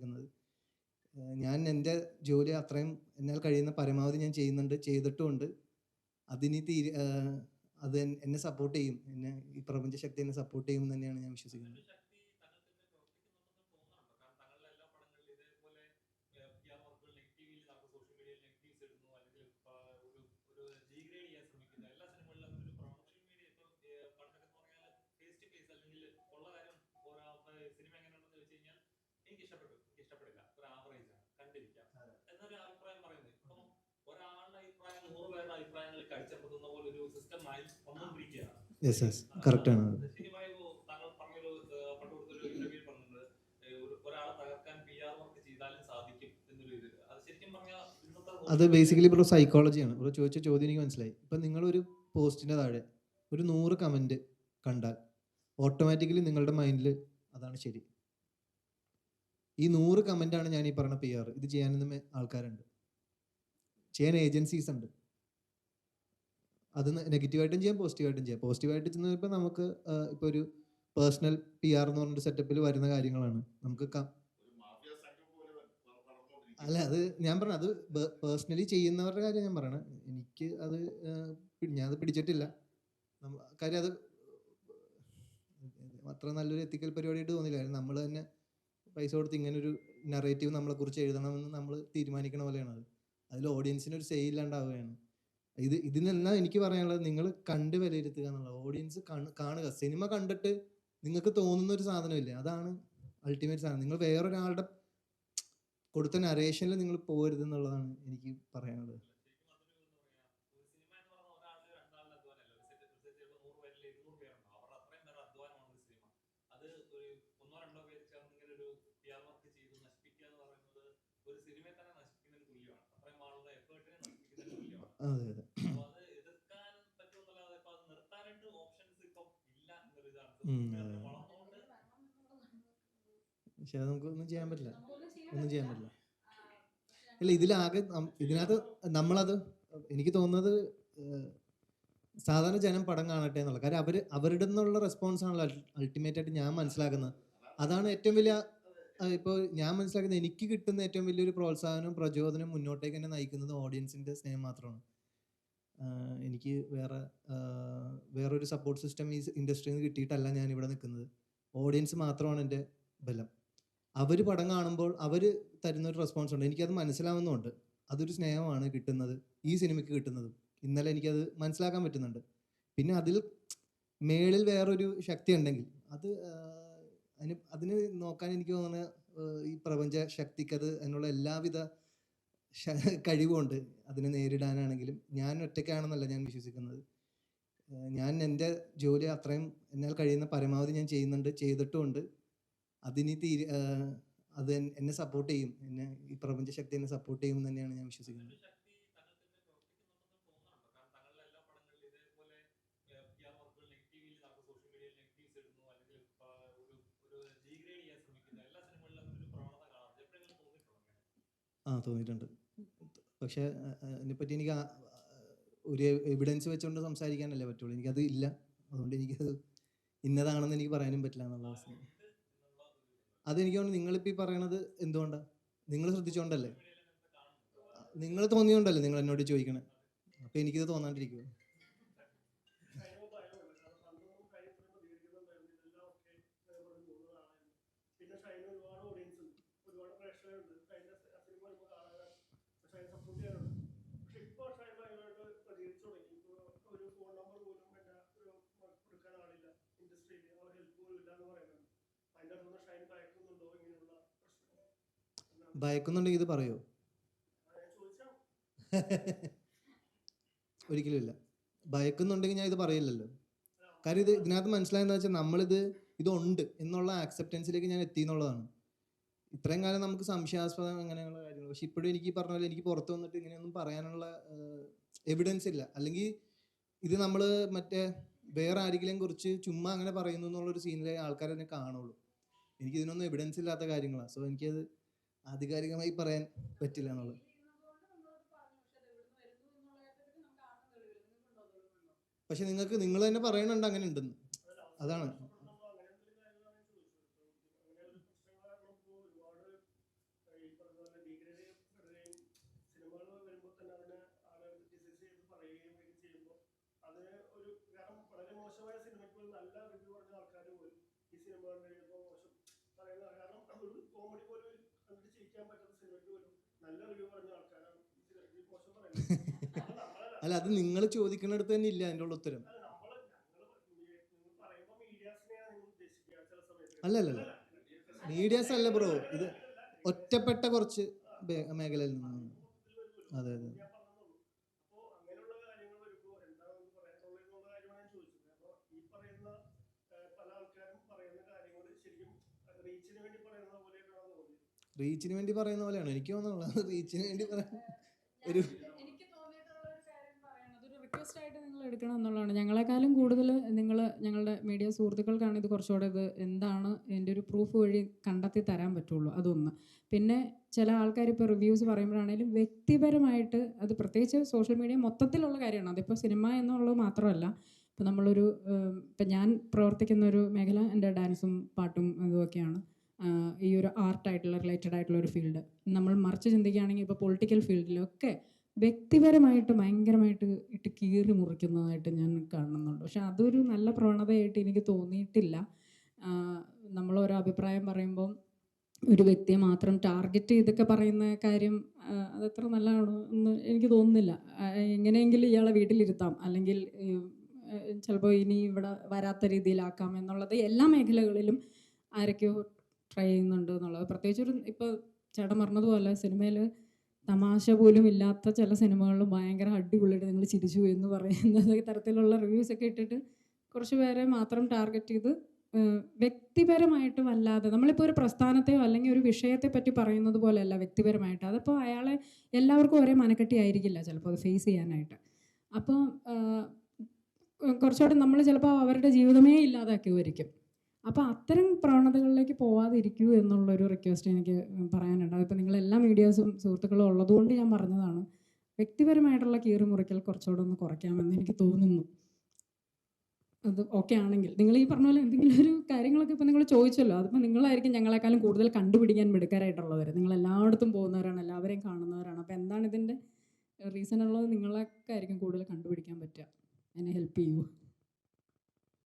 വിശ്വസിക്കുന്നത്. ഞാൻ എൻ്റെ ജോലി അത്രയും എന്നാൽ കഴിയുന്ന പരമാവധി ഞാൻ ചെയ്യുന്നുണ്ട്, ചെയ്തിട്ടുമുണ്ട്. അതിനി അത് എന്നെ സപ്പോർട്ട് ചെയ്യും, ഈ പ്രപഞ്ച ശക്തി എന്നെ സപ്പോർട്ട് ചെയ്യും എന്ന് തന്നെയാണ് ഞാൻ വിശ്വസിക്കുന്നത്. യെസ് യെസ്, കറക്റ്റാണ്. അത് ബേസിക്കലി ബ്രോ സൈക്കോളജിയാണ്. ബ്രോ ചോദിച്ച ചോദ്യം എനിക്ക് മനസ്സിലായി. ഇപ്പം നിങ്ങളൊരു പോസ്റ്റിൻ്റെ താഴെ ഒരു 100 കമൻറ്റ് കണ്ടാൽ ഓട്ടോമാറ്റിക്കലി നിങ്ങളുടെ മൈൻഡിൽ അതാണ് ശരി. ഈ 100 കമൻറ്റാണ് ഞാൻ ഈ പറഞ്ഞ PR. ഇത് ചെയ്യാനൊന്നും ആൾക്കാരുണ്ട്, ചെയ്യാൻ ഏജൻസീസ് ഉണ്ട്. അത് നെഗറ്റീവായിട്ടും ചെയ്യാം, പോസിറ്റീവായിട്ടും ചെയ്യാം. പോസിറ്റീവായിട്ട് ചെയ്യുമ്പോൾ നമുക്ക് ഇപ്പോൾ ഒരു പേഴ്സണൽ PR എന്ന് പറഞ്ഞൊരു സെറ്റപ്പിൽ വരുന്ന കാര്യങ്ങളാണ്. നമുക്ക് അല്ല, അത് ഞാൻ പറഞ്ഞ അത് പേഴ്സണലി ചെയ്യുന്നവരുടെ കാര്യം ഞാൻ പറയണത്. എനിക്ക് അത് ഞാനത് പിടിച്ചിട്ടില്ല. കാര്യം അത് അത്ര നല്ലൊരു എത്തിക്കൽ പരിപാടിയായിട്ട് തോന്നില്ല. നമ്മൾ തന്നെ പൈസ കൊടുത്ത് ഇങ്ങനൊരു നറേറ്റീവ് നമ്മളെക്കുറിച്ച് എഴുതണമെന്ന് നമ്മൾ തീരുമാനിക്കണ പോലെയാണ് അത്. അതിൽ ഓഡിയൻസിന് ഒരു സേ ഇല്ലാണ്ടാവുകയാണ്. ഇതിനെല്ലാം എനിക്ക് പറയാനുള്ളത്, നിങ്ങൾ കണ്ട് വിലയിരുത്തുക എന്നുള്ളത്. ഓഡിയൻസ് കാണുക. സിനിമ കണ്ടിട്ട് നിങ്ങൾക്ക് തോന്നുന്ന ഒരു സാധനമില്ലേ, അതാണ് അൾട്ടിമേറ്റ് സാധനം. നിങ്ങൾ വേറൊരാളുടെ കൊടുത്ത നറേഷനിൽ നിങ്ങൾ പോകരുത് എന്നുള്ളതാണ് എനിക്ക് പറയാനുള്ളത്. അതെ അതെ. പക്ഷെ അത് നമുക്ക് ഒന്നും ചെയ്യാൻ പറ്റില്ല. ഇല്ല, ഇതിനകത്ത് നമ്മളത്, എനിക്ക് തോന്നുന്നത് സാധാരണ ജനം പടം കാണട്ടെ എന്നുള്ള കാര്യം. അവരുടെ നിന്നുള്ള റെസ്പോൺസ് ആണല്ലോ അൾട്ടിമേറ്റ് ആയിട്ട് ഞാൻ മനസ്സിലാക്കുന്നത്. അതാണ് ഏറ്റവും വലിയ, ഇപ്പോൾ ഞാൻ മനസ്സിലാക്കുന്നത്, എനിക്ക് കിട്ടുന്ന ഏറ്റവും വലിയൊരു പ്രോത്സാഹനവും പ്രചോദനവും മുന്നോട്ടേക്ക് എന്നെ നയിക്കുന്നത് ഓഡിയൻസിൻ്റെ സ്നേഹം മാത്രമാണ്. എനിക്ക് വേറൊരു സപ്പോർട്ട് സിസ്റ്റം ഈ ഇൻഡസ്ട്രിയിൽ നിന്ന് കിട്ടിയിട്ടല്ല ഞാൻ ഇവിടെ നിൽക്കുന്നത്. ഓഡിയൻസ് മാത്രമാണ് എൻ്റെ ബലം. അവർ പടം കാണുമ്പോൾ അവർ തരുന്നൊരു റെസ്പോൺസ് ഉണ്ട്, എനിക്കത് മനസ്സിലാവുന്നുണ്ട്. അതൊരു സ്നേഹമാണ് കിട്ടുന്നത്, ഈ സിനിമയ്ക്ക് കിട്ടുന്നത്. ഇന്നലെ എനിക്കത് മനസ്സിലാക്കാൻ പറ്റുന്നുണ്ട്. പിന്നെ അതിൽ മേളിൽ വേറൊരു ശക്തി ഉണ്ടെങ്കിൽ അതിന് നോക്കാൻ എനിക്ക് തോന്നുന്ന ഈ പ്രപഞ്ച ശക്തിക്കത് അതിനുള്ള എല്ലാവിധ കഴിവുമുണ്ട്. അതിനെ നേരിടാനാണെങ്കിലും ഞാൻ ഒറ്റയ്ക്കാണെന്നല്ല ഞാൻ വിശ്വസിക്കുന്നത്. ഞാൻ എൻ്റെ ജോലി അത്രയും എന്നാൽ കഴിയുന്ന പരമാവധി ഞാൻ ചെയ്യുന്നുണ്ട്, ചെയ്തിട്ടുമുണ്ട്. അതിനി അത് എന്നെ സപ്പോർട്ട് ചെയ്യും, ഈ പ്രപഞ്ച ശക്തി എന്നെ സപ്പോർട്ട് ചെയ്യുമെന്ന് തന്നെയാണ് ഞാൻ വിശ്വസിക്കുന്നത്. തോന്നിയിട്ടുണ്ട്. പക്ഷെ അതിനെപ്പറ്റി എനിക്ക് ഒരു എവിഡൻസ് വെച്ചുകൊണ്ട് സംസാരിക്കാനല്ലേ പറ്റുള്ളൂ. എനിക്കത് ഇല്ല. അതുകൊണ്ട് എനിക്കത് ഇന്നതാണെന്ന് എനിക്ക് പറയാനും പറ്റില്ല എന്നുള്ള അവസ്ഥ. അതെനിക്ക് തോന്നുന്നു നിങ്ങളിപ്പോൾ ഈ പറയണത് എന്തുകൊണ്ടാണ്, നിങ്ങൾ ശ്രദ്ധിച്ചുകൊണ്ടല്ലേ, നിങ്ങൾ തോന്നിയോണ്ടല്ലേ നിങ്ങൾ എന്നോട് ചോദിക്കണേ. അപ്പം എനിക്കിത് തോന്നാണ്ടിരിക്കുമോ? ഭയക്കുന്നുണ്ടെങ്കിൽ ഇത് പറയോ? ഒരിക്കലും ഇല്ല. ഭയക്കുന്നുണ്ടെങ്കിൽ ഞാൻ ഇത് പറയില്ലല്ലോ. കാര്യം ഇതിനകത്ത് മനസ്സിലായെന്ന് വെച്ചാൽ ഇതുണ്ട് എന്നുള്ള ആക്സെപ്റ്റൻസിലേക്ക് ഞാൻ എത്തി എന്നുള്ളതാണ്. ഇത്രയും കാലം നമുക്ക് സംശയാസ്പദം അങ്ങനെയുള്ള കാര്യങ്ങൾ. പക്ഷെ ഇപ്പോഴും എനിക്ക് പറഞ്ഞ പോലെ എനിക്ക് പുറത്ത് വന്നിട്ട് ഇങ്ങനെയൊന്നും പറയാനുള്ള എവിഡൻസ് ഇല്ല. അല്ലെങ്കിൽ ഇത് നമ്മൾ വേറെ ആരെങ്കിലും കുറിച്ച് ചുമ്മാ അങ്ങനെ പറയുന്നു എന്നുള്ളൊരു സീനിലെ ആൾക്കാരെന്നെ കാണുള്ളൂ. എനിക്കിതിനൊന്നും എവിഡൻസ് ഇല്ലാത്ത കാര്യങ്ങളാണ്. സോ എനിക്കത് ആധികാരികമായി പറയാൻ പറ്റില്ല എന്നുള്ളത്. പക്ഷെ നിങ്ങൾ തന്നെ പറയണുണ്ട് അങ്ങനെ ഉണ്ടെന്ന്. അതാണ് തന്നെ അതിനെ ആളുകൾ ക്രിറ്റിസൈസ് ചെയ്ത് പറയുകയും ഒക്കെ ചെയ്യുമ്പോൾ അതിന് ഒരു കാരണം വളരെ മോശമായ സിനിമയ്ക്ക് പോലും നല്ല റിവ്യൂ പറഞ്ഞ ആൾക്കാർ പോലും ഈ സിനിമ കണ്ടു കഴിയുമ്പോൾ മോശം പറയുന്ന കാരണം ഒരു കോമഡി പോലും കണ്ടിട്ട് ചിരിക്കാൻ പറ്റാത്ത സിനിമയ്ക്ക് പോലും നല്ല റിവ്യൂ പറഞ്ഞ ആൾക്കാരാണ് ഈ സിനിമയ്ക്ക് മോശം പറയുന്നത്. അത് നമ്മളല്ല. അല്ല, അത് നിങ്ങൾ ചോദിക്കുന്നിടത്ത് തന്നെ ഇല്ല അതിൻ്റെ ഉള്ള ഉത്തരം. അല്ല നിങ്ങൾ പറയുമ്പോൾ മീഡിയാസിനെയാണ് നിങ്ങൾ ഉദ്ദേശിക്കുക ചില സമയത്ത്. അല്ലല്ല, മീഡിയാസ് അല്ല ബ്രോ, ഇത് ഒറ്റപ്പെട്ട കുറച്ച് മേഖലയിൽ നിന്നാണ്. അതെ അതെ. അപ്പോൾ അങ്ങനെയുള്ള കാര്യങ്ങൾ വരുമ്പോൾ എന്താണെന്ന് പറയാനുള്ളതെന്നുള്ള കാര്യമാണ് ഞാൻ ചോദിച്ചത്. അപ്പോൾ ഈ പറയുന്ന പല ആൾക്കാരും പറയുന്ന കാര്യങ്ങൾ ശരിക്കും റീച്ചിന് വേണ്ടി പറയുന്ന പോലെയൊക്കെയാണ് തോന്നിയത്. റീച്ചിന് വേണ്ടി പറയുന്ന പോലെയാണ് എനിക്ക് തോന്നുന്നത്. റീച്ചിന് വേണ്ടി പറയാൻ ഒരു എനിക്ക് തോന്നിയിട്ടുള്ള ഒരു കാര്യം പറയണം, അതൊരു റിക്വസ്റ്റ് ആയിട്ട് നിങ്ങൾ എടുക്കണം എന്നുള്ളതാണ്. ഞങ്ങളെക്കാളും കൂടുതൽ ഞങ്ങളുടെ മീഡിയ സുഹൃത്തുക്കൾക്കാണ് ഇത് കുറച്ചുകൂടെ ഇത് എന്താണ് എൻ്റെ ഒരു പ്രൂഫ് വഴി കണ്ടെത്തി തരാൻ പറ്റുള്ളൂ. അതൊന്ന്. പിന്നെ ചില ആൾക്കാർ ഇപ്പോൾ റിവ്യൂസ് പറയുമ്പോഴാണെങ്കിലും വ്യക്തിപരമായിട്ട് അത് പ്രത്യേകിച്ച് സോഷ്യൽ മീഡിയ മൊത്തത്തിലുള്ള കാര്യമാണ്. അതിപ്പോൾ സിനിമ എന്നുള്ളത് മാത്രമല്ല. ഇപ്പോൾ നമ്മളൊരു ഇപ്പം ഞാൻ പ്രവർത്തിക്കുന്ന ഒരു മേഖല എൻ്റെ ഡാൻസും പാട്ടും ഇതുമൊക്കെയാണ്. ഈ ഒരു ആർട്ടായിട്ടുള്ള റിലേറ്റഡ് ആയിട്ടുള്ള ഒരു ഫീൽഡ്. നമ്മൾ മറിച്ച് ചിന്തിക്കുകയാണെങ്കിൽ ഇപ്പോൾ പൊളിറ്റിക്കൽ ഫീൽഡിലൊക്കെ വ്യക്തിപരമായിട്ട് ഭയങ്കരമായിട്ട് ഇട്ട് കീറി മുറിക്കുന്നതായിട്ട് ഞാൻ കാണുന്നുണ്ട്. പക്ഷെ അതൊരു നല്ല പ്രവണതയായിട്ട് എനിക്ക് തോന്നിയിട്ടില്ല. നമ്മളൊരു അഭിപ്രായം പറയുമ്പം ഒരു വ്യക്തിയെ മാത്രം ടാർഗറ്റ് ചെയ്തൊക്കെ പറയുന്ന കാര്യം അതത്ര നല്ലതാണോ എന്ന് എനിക്ക് തോന്നുന്നില്ല. എങ്ങനെയെങ്കിലും ഇയാളെ വീട്ടിലിരുത്താം, അല്ലെങ്കിൽ ചിലപ്പോൾ ഇനി ഇവിടെ വരാത്ത രീതിയിലാക്കാം എന്നുള്ളത് എല്ലാ മേഖലകളിലും ആരൊക്കെയോ ട്രൈ ചെയ്യുന്നുണ്ട് എന്നുള്ളത്. പ്രത്യേകിച്ചൊരു ഇപ്പോൾ ചേട്ടൻ പറഞ്ഞതുപോലെ സിനിമയിൽ തമാശ പോലും ഇല്ലാത്ത ചില സിനിമകളിലും ഭയങ്കര അടിപൊളിയായിട്ട് നിങ്ങൾ ചിരിച്ചു എന്ന് പറയുന്നത് തരത്തിലുള്ള റിവ്യൂസൊക്കെ ഇട്ടിട്ട് കുറച്ച് പേരെ മാത്രം ടാർഗറ്റ് ചെയ്ത് വ്യക്തിപരമായിട്ട് വല്ലാതെ നമ്മളിപ്പോൾ ഒരു പ്രസ്ഥാനത്തെയോ അല്ലെങ്കിൽ ഒരു വിഷയത്തെ പറ്റി പറയുന്നത് പോലെയല്ല വ്യക്തിപരമായിട്ട്. അതിപ്പോൾ അയാളെ എല്ലാവർക്കും ഒരേ മനക്കെട്ടി ആയിരിക്കില്ല ചിലപ്പോൾ അത് ഫേസ് ചെയ്യാനായിട്ട്. അപ്പോൾ കുറച്ചുകൂടെ നമ്മൾ ചിലപ്പോൾ അവരുടെ ജീവിതമേ ഇല്ലാതാക്കുമായിരിക്കും. അപ്പോൾ അത്തരം പ്രവണതകളിലേക്ക് പോവാതിരിക്കൂ എന്നുള്ളൊരു റിക്വസ്റ്റ് എനിക്ക് പറയാനുണ്ട്. അതിപ്പോൾ നിങ്ങളെല്ലാ മീഡിയാസും സുഹൃത്തുക്കളും ഉള്ളതുകൊണ്ട് ഞാൻ പറഞ്ഞതാണ്. വ്യക്തിപരമായിട്ടുള്ള കീറി മുറിക്കൽ കുറച്ചുകൂടെ ഒന്ന് കുറയ്ക്കാമെന്ന് എനിക്ക് തോന്നുന്നു. അത് ഓക്കെ ആണെങ്കിൽ നിങ്ങൾ ഈ പറഞ്ഞ പോലെ എന്തെങ്കിലും ഒരു കാര്യങ്ങളൊക്കെ ഇപ്പോൾ നിങ്ങൾ ചോദിച്ചല്ലോ, അതിപ്പോൾ നിങ്ങളായിരിക്കും ഞങ്ങളെക്കാളും കൂടുതൽ കണ്ടുപിടിക്കാൻ മിടുക്കാരായിട്ടുള്ളവർ. നിങ്ങൾ എല്ലായിടത്തും പോകുന്നവരാണ്, എല്ലാവരെയും കാണുന്നവരാണ്. അപ്പോൾ എന്താണ് ഇതിൻ്റെ റീസൺ ഉള്ളത് നിങ്ങളൊക്കെ ആയിരിക്കും കൂടുതൽ കണ്ടുപിടിക്കാൻ പറ്റുക. എന്നെ ഹെൽപ്പ് ചെയ്യൂ.